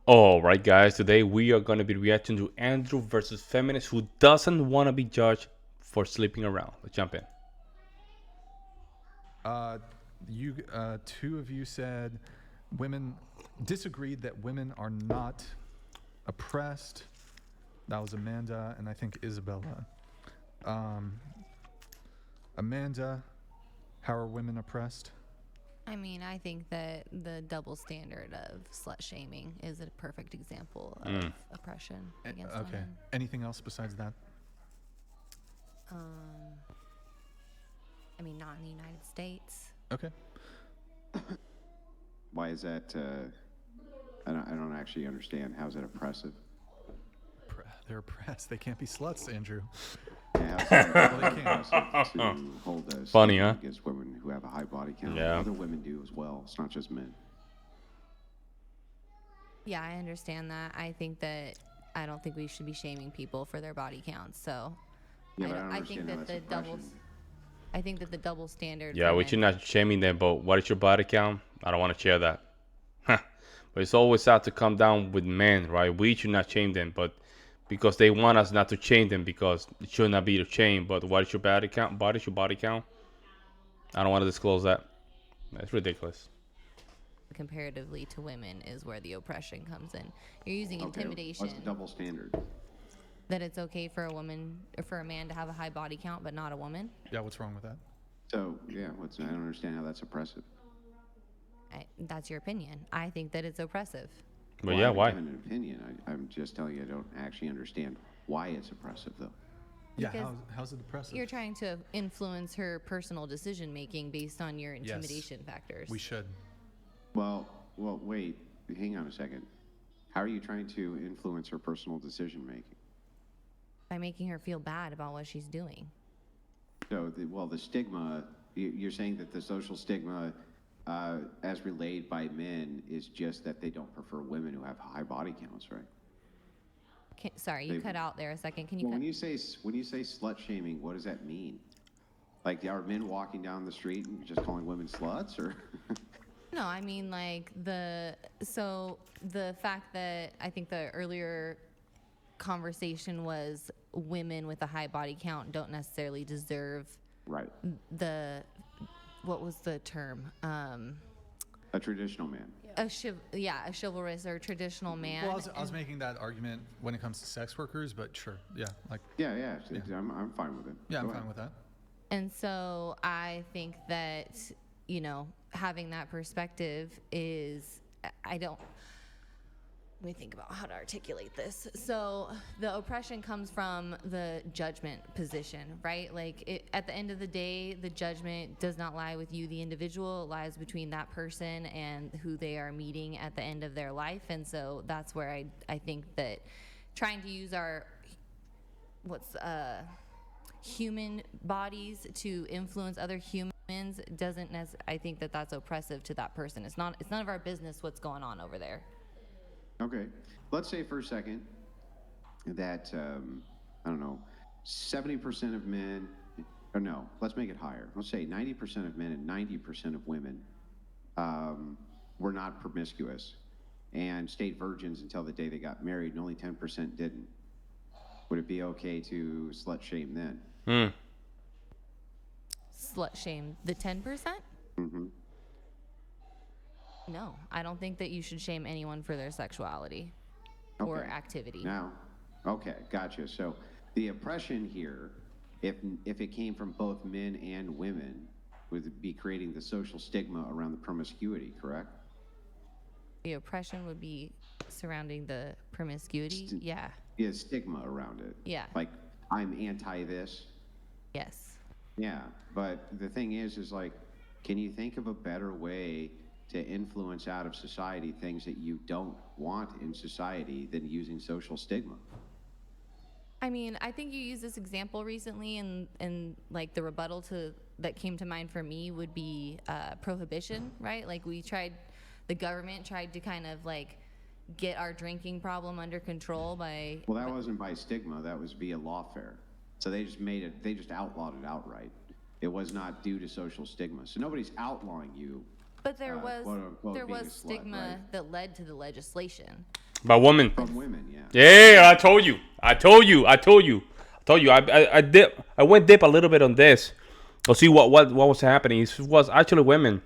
All right, guys. Today we are going to be reacting to Andrew versus Feminist, who doesn't want to be judged for sleeping around. Let's jump in. Uh, you two of you said women disagreed that women are not oppressed. That was Amanda and I think Isabella. Um, Amanda, how are women oppressed? I mean, I think that the double standard of slut shaming is a perfect example of oppression against Okay. women. Anything else besides that? I mean, not in the United States. Okay. Why is that? I don't actually understand. How's that oppressive? They're oppressed. They can't be sluts, Andrew. Yeah, how's that Well, they can't. oppressive to hold a Funny, stigma huh? against women who have a high body count? Yeah. Other women do as well. It's not just men. Yeah, I understand that. I don't think we should be shaming people for their body counts. So Yeah, but I don't I understand think how that that's the I think that the double standard. Yeah, for we should men- not shaming them, but what is your body count? I don't want to share that. Huh. But it's always sad to come down with men, right? We should not shame them, but because they want us not to shame them because it should not be to shame. But what is your body count? What is your body count? I don't want to disclose that. That's ridiculous. Comparatively to women is where the oppression comes in. You're using Okay, intimidation. what's the double standard? That it's okay for a woman or for a man to have a high body count, but not a woman. Yeah, what's wrong with that? So yeah, I don't understand how that's oppressive. That's your opinion. I think that it's oppressive. But Well, yeah, I haven't why? given an opinion. I'm just telling you I don't actually understand why it's oppressive though. Yeah, Because how's it oppressive? You're trying to influence her personal decision making based on your Yes. intimidation factors. We should. Well, wait. Hang on a second. How are you trying to influence her personal decision making? By making her feel bad about what she's doing. So, the stigma, you're saying that the social stigma, as relayed by men, is just that they don't prefer women who have high body counts, right? Sorry, you cut out there a second. Can you Well, cut? when you say slut shaming, what does that mean? Like, are men walking down the street and just calling women sluts, or? No, I mean like the fact that I think the earlier conversation was women with a high body count don't necessarily deserve Right. what was the term? A traditional man. A chivalrous or traditional man. Well, I was making that argument when it comes to sex workers, but sure, yeah, like Yeah. I'm fine with it. yeah, I'm Go fine ahead. with that. And so I think that, having that perspective is, let me think about how to articulate this. So the oppression comes from the judgment position, right? Like at the end of the day, the judgment does not lie with you, the individual. It lies between that person and who they are meeting at the end of their life. And so that's where I think that trying to use our human bodies to influence other humans doesn't I think that that's oppressive to that person. It's none of our business what's going on over there. Okay. Let's say for a second that, I don't know, 70% of men, or no, let's make it higher. Let's say 90% of men and 90% of women were not promiscuous and stayed virgins until the day they got married, and only 10% didn't. Would it be okay to slut shame then? Slut shame the 10%? Mm-hmm. No, I don't think that you should shame anyone for their sexuality or Okay. activity. Now, okay, gotcha. So the oppression here, if it came from both men and women, would be creating the social stigma around the promiscuity, correct? The oppression would be surrounding the promiscuity. Yeah. Yeah, stigma around it. Yeah. Like, I'm anti this. Yes. Yeah, but the thing is like, can you think of a better way to influence out of society things that you don't want in society than using social stigma? I mean, I think you used this example recently, and like the rebuttal that came to mind for me would be prohibition, right? Like the government tried to kind of like get our drinking problem under control by. Well, that wasn't by stigma, that was via lawfare. So they just outlawed it outright. It was not due to social stigma. So nobody's outlawing you. But there quote, unquote, was being a slut, stigma right? that led to the legislation. By women. From women, yeah. Yeah, I told you. I went deep a little bit on this. To see what was happening. It was actually women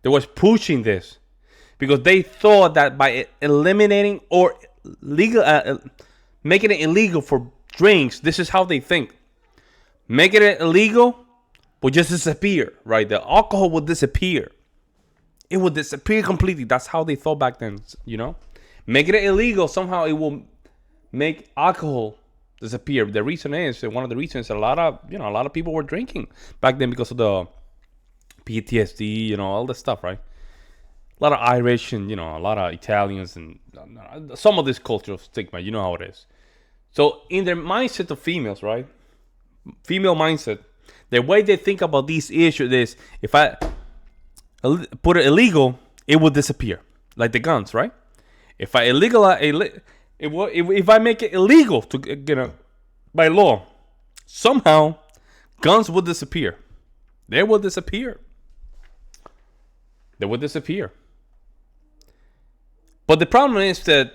that was pushing this because they thought that by eliminating or legal, making it illegal for drinks, this is how they think. Making it illegal would just disappear, right? The alcohol would disappear. It would disappear completely. That's how they thought back then, you know? Making it illegal, somehow it will make alcohol disappear. The reason is, one of the reasons, a lot of people were drinking back then because of the PTSD, all this stuff, right? A lot of Irish and, a lot of Italians and some of this cultural stigma, you know how it is. So in their mindset of females, right? Female mindset, the way they think about these issues is, if I put it illegal, it will disappear. Like the guns, right? If I if I make it illegal to, by law, somehow guns will disappear. They will disappear. They will disappear. But the problem is that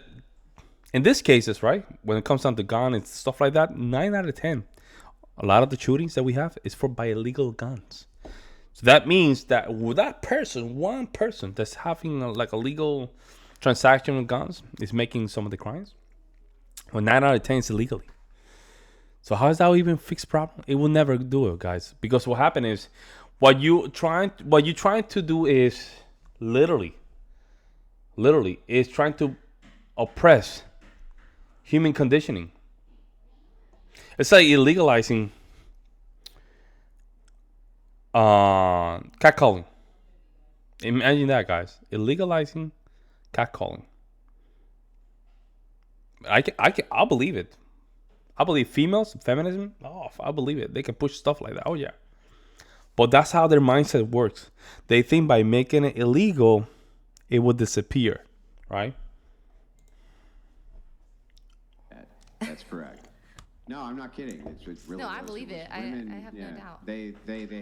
in these cases, right, when it comes down to gun and stuff like that, 9 out of 10, a lot of the shootings that we have is by illegal guns. So that means that with that person, one person that's having a legal transaction with guns is making some of the crimes. Well, 9 out of 10 is illegally. So how is that even fix problem? It will never do it, guys. Because what happened is, what you're trying to do is literally is trying to oppress human conditioning. It's like illegalizing catcalling. Imagine that, guys. Illegalizing catcalling. I'll believe it. I believe females, feminism. Oh, I believe it. They can push stuff like that. Oh yeah. But that's how their mindset works. They think by making it illegal, it will disappear, right? That's correct. No, I'm not kidding. It's really No, I believe it. Women, I have no doubt. They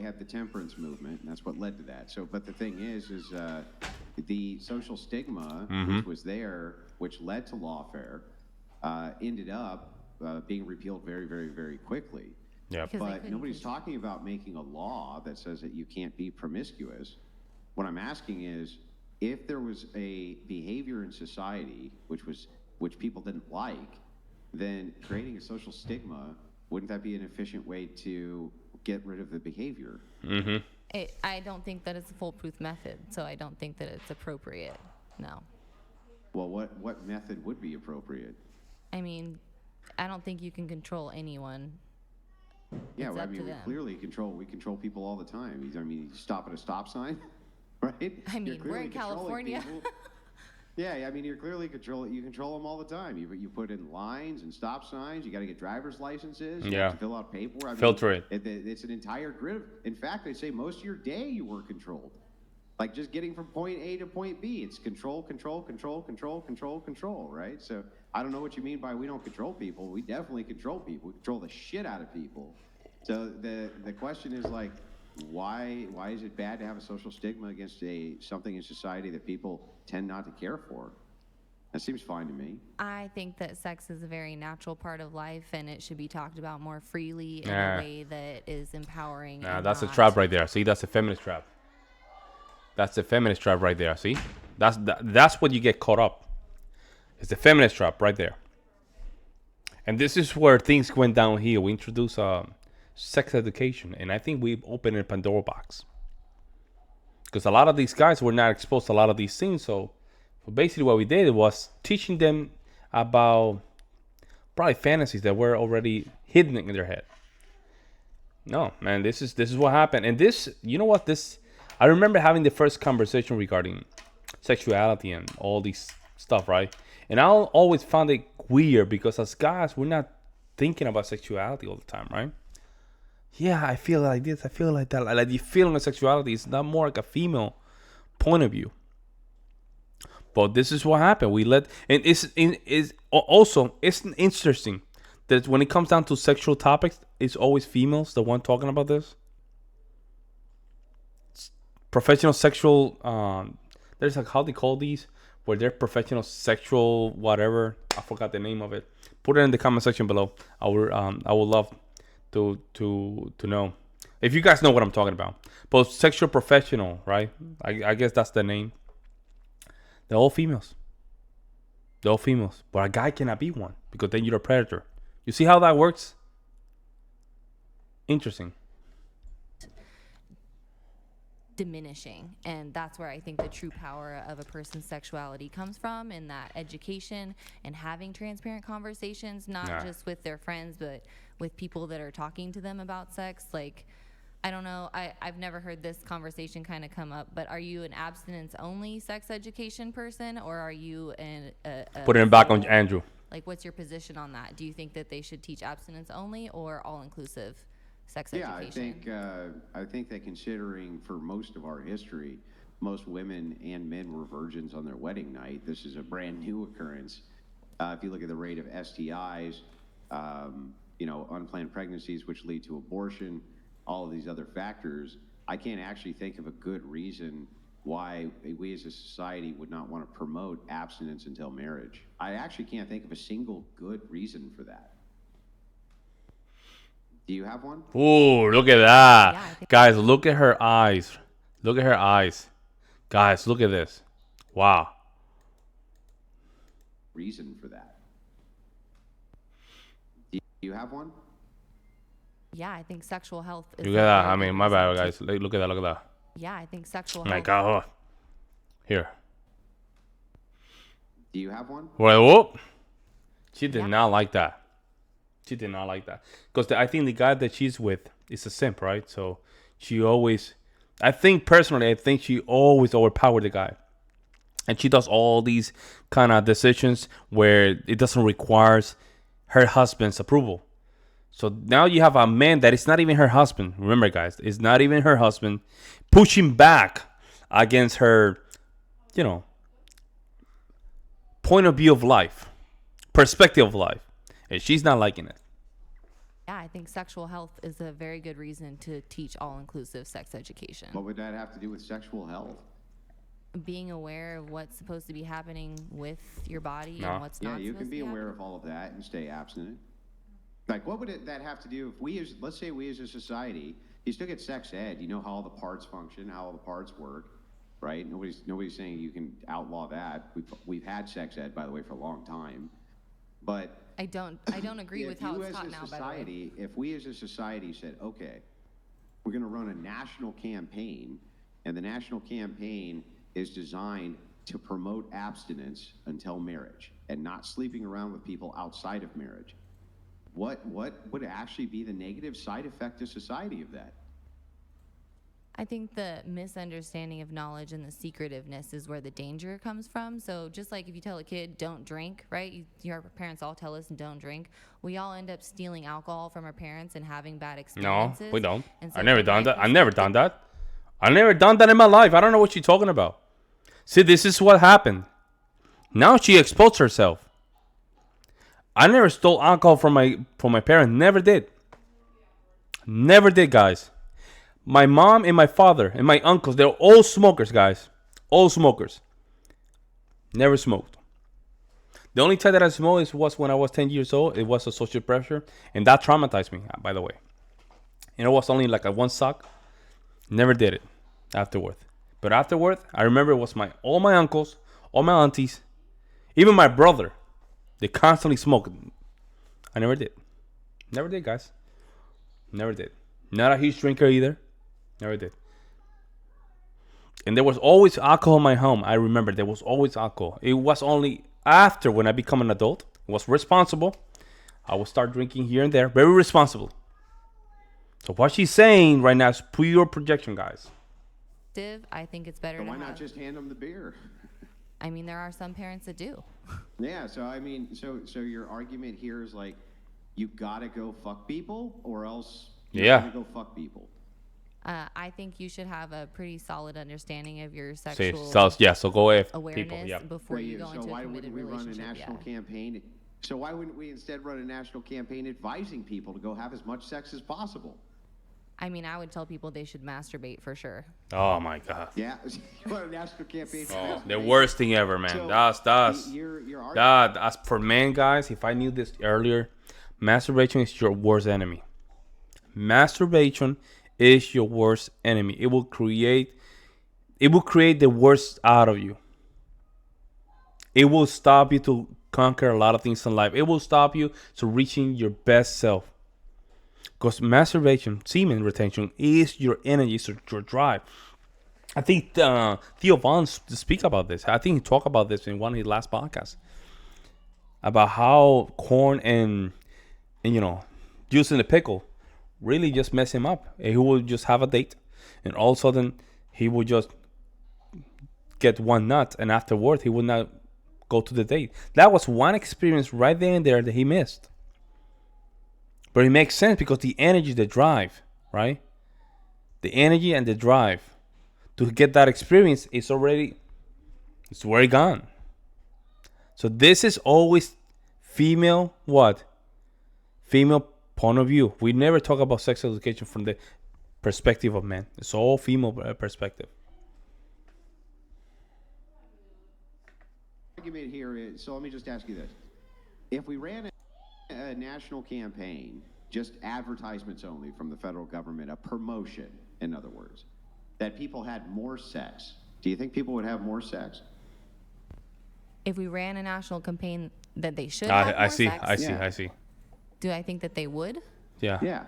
had the temperance movement, and that's what led to that. So, but the thing is the social stigma, which was there, which led to lawfare, ended up being repealed very, very, very quickly. Yeah. But nobody's talking about making a law that says that you can't be promiscuous. What I'm asking is, if there was a behavior in society which people didn't like, then creating a social stigma, wouldn't that be an efficient way to get rid of the behavior? Mm-hmm. I don't think that it's a foolproof method, so I don't think that it's appropriate. No. Well, what method would be appropriate? I mean, I don't think you can control anyone. Yeah, It's well, I up to mean, them. we control people all the time. I mean, you stop at a stop sign, right? I mean, we're in controlling California. people. Yeah, I mean, you control them all the time. You put in lines and stop signs. You got to get driver's licenses. You have to fill out paperwork. I mean, Filter it. It's an entire grid. In fact, I'd say most of your day you were controlled. Like just getting from point A to point B. It's control, right? So I don't know what you mean by we don't control people. We definitely control people. We control the shit out of people. So the question is like, why is it bad to have a social stigma against something in society that people tend not to care for? That seems fine to me. I think that sex is a very natural part of life, and it should be talked about more freely in a way that is empowering. Nah, and that's a not- trap right there. See, that's a feminist trap. That's the feminist trap right there. See, that's what you get caught up. It's the feminist trap right there. And this is where things went downhill. We introduced sex education, and I think we opened a Pandora box because a lot of these guys were not exposed to a lot of these things. So basically, what we did was teaching them about probably fantasies that were already hidden in their head. No, man, this is what happened, and this, you know what, this. I remember having the first conversation regarding sexuality and all these stuff, right? And I always found it weird because as guys, we're not thinking about sexuality all the time, right? Yeah, I feel like this, I feel like that. Like the feeling of sexuality is not more like a female point of view. But this is what happened. We let, and it's interesting that when it comes down to sexual topics, it's always females the one talking about this. Professional sexual, there's like how they call these, where they're professional sexual whatever. I forgot the name of it. Put it in the comment section below. I would love to know if you guys know what I'm talking about. But sexual professional, right? I guess that's the name. They're all females. They're all females. But a guy cannot be one because then you're a predator. You see how that works? Interesting. Diminishing, and that's where I think the true power of a person's sexuality comes from, in that education and having transparent conversations, not just with their friends but with people that are talking to them about sex. Like, I don't know, I've never heard this conversation kind of come up, but are you an abstinence only sex education person, or are you put it back on Andrew? Like, what's your position on that? Do you think that they should teach abstinence only or all inclusive sex education? I think that considering for most of our history, most women and men were virgins on their wedding night. This is a brand new occurrence. If you look at the rate of STIs, unplanned pregnancies, which lead to abortion, all of these other factors, I can't actually think of a good reason why we as a society would not want to promote abstinence until marriage. I actually can't think of a single good reason for that. Do you have one? Ooh, look at that. Guys, look at her eyes. Look at her eyes. Guys, look at this. Wow. Reason for that. Do you have one? Yeah, I think sexual health is... Look at that. I mean, my bad, guys. Look at that. Look at that. Yeah, I think sexual Oh my health... God. Oh. Here. Do you have one? Well, whoop. She did not like that. She did not like that. Because I think the guy that she's with is a simp, right? So she always... I think she always overpowered the guy. And she does all these kind of decisions where it doesn't require her husband's approval. So now you have a man that is not even her husband. Remember, guys, it's not even her husband pushing back against her, point of view of life, perspective of life. And she's not liking it. Yeah, I think sexual health is a very good reason to teach all-inclusive sex education. What would that have to do with sexual health? Being aware of what's supposed to be happening with your body and what's not. Yeah, you can be aware of all of that and stay abstinent. Like, what would that have to do if let's say we as a society, you still get sex ed, you know how all the parts function, how all the parts work, right? Nobody's saying you can outlaw that. We've had sex ed, by the way, for a long time, but I don't agree with how it's taught now, by the way. If we as a society said, okay, we're going to run a national campaign, and the national campaign is designed to promote abstinence until marriage and not sleeping around with people outside of marriage, what would actually be the negative side effect to society of that? I think the misunderstanding of knowledge and the secretiveness is where the danger comes from. So just like if you tell a kid, don't drink, right? Your parents all tell us don't drink. We all end up stealing alcohol from our parents and having bad experiences. No, we don't. So I never done that. I never done that. I never done that in my life. I don't know what you're talking about. See, this is what happened. Now she exposed herself. I never stole alcohol from my parents. Never did. Never did, guys. My mom and my father and my uncles, they're all smokers, guys. All smokers. Never smoked. The only time that I smoked was when I was 10 years old. It was a social pressure. And that traumatized me, by the way. And it was only like a one sock. Never did it afterward. But afterward, I remember it was all my uncles, all my aunties, even my brother. They constantly smoked. I never did. Never did, guys. Never did. Not a huge drinker either. Never did. And there was always alcohol in my home. I remember there was always alcohol. It was only after when I become an adult, was responsible. I would start drinking here and there. Very responsible. So what she's saying right now is pure projection, guys. I think it's better So to why not have... just hand them the beer? I mean, there are some parents that do. Yeah, so I mean, so your argument here is like, you gotta go fuck people, or else you gotta go fuck people. I think you should have a pretty solid understanding of your So go with awareness people. Yeah. before you go into a committed we run a relationship. national campaign? So why wouldn't we instead run a national campaign advising people to go have as much sex as possible? I mean, I would tell people they should masturbate for sure. Oh my God. Yeah, you want a national campaign? For Oh, the masturbation? worst thing ever, man. So, That's Your argument. that. As for men, guys, if I knew this earlier, masturbation is your worst enemy. Masturbation is your worst enemy. It will create the worst out of you. It will stop you to conquer a lot of things in life. It will stop you to reaching your best self. Because masturbation, semen retention, is your energy, is your drive. I think Theo Vaughn speak about this. I think he talked about this in one of his last podcasts. About how corn and juice in the pickle really just mess him up. And he will just have a date, and all of a sudden he will just get one nut, and afterward he will not go to the date. That was one experience right there and there that he missed. But it makes sense because the energy, the drive, right? The energy and the drive to get that experience it's already gone. So this is always female point of view. We never talk about sex education from the perspective of men. It's all female perspective. Argument here is, so let me just ask you this. If we ran a national campaign, just advertisements only from the federal government, a promotion, in other words, that people had more sex, do you think people would have more sex? If we ran a national campaign that they should have more I see. sex, I see. do I think that they would? Yeah. Yeah.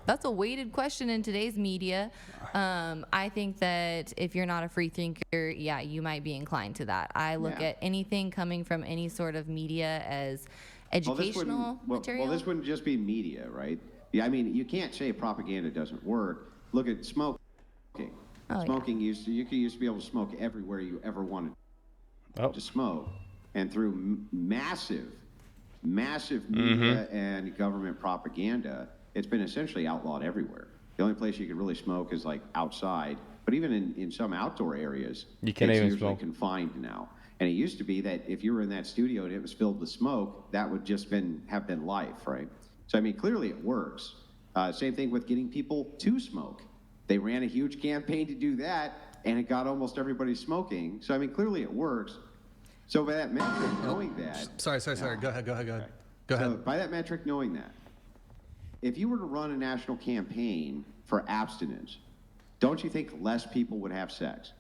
That's a weighted question in today's media. I think that if you're not a free thinker, yeah, you might be inclined to that. I look at anything coming from any sort of media as educational material. Well, this wouldn't just be media, right? Yeah, I mean, you can't say propaganda doesn't work. Look at smoking. Smoking used to be able to smoke everywhere you ever wanted to smoke, and through massive media and government propaganda, it's been essentially outlawed everywhere. The only place you can really smoke is like outside, but even in some outdoor areas, you can't even usually smoke. Confined now. And it used to be that if you were in that studio and it was filled with smoke, that would just have been life, right? So I mean, clearly it works. Same thing with getting people to smoke. They ran a huge campaign to do that, and it got almost everybody smoking. So I mean, clearly it works. So by that metric, knowing that. Sorry. Go ahead. So by that metric, knowing that, if you were to run a national campaign for abstinence, don't you think less people would have sex?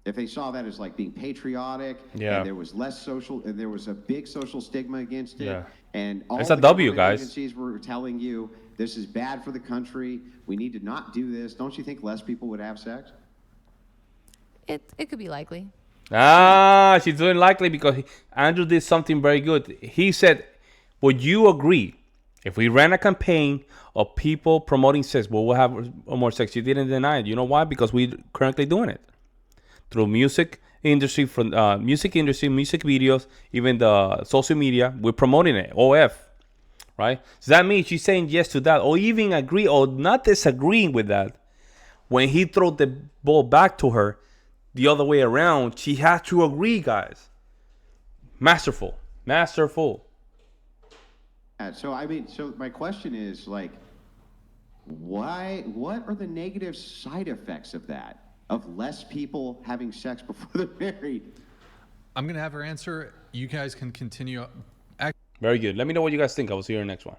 If they saw that as like being patriotic, and there was less social, and there was a big social stigma against it, and all the W, guys. agencies were telling you this is bad for the country, we need to not do this, don't you think less people would have sex? It could be likely. She's doing likely because Andrew did something very good. He said, would you agree if we ran a campaign of people promoting sex, we'll have more sex? You didn't deny it. You know why? Because we're currently doing it. Through music industry, from music videos, even the social media, we're promoting it. OF, right? So that means she's saying yes to that, or even agree or not disagreeing with that. When he threw the ball back to her, the other way around, she had to agree, guys. Masterful. So I mean, so my question is like, what are the negative side effects of that? Of less people having sex before they're married? I'm going to have her answer. You guys can continue. Very good. Let me know what you guys think. I will see you in the next one.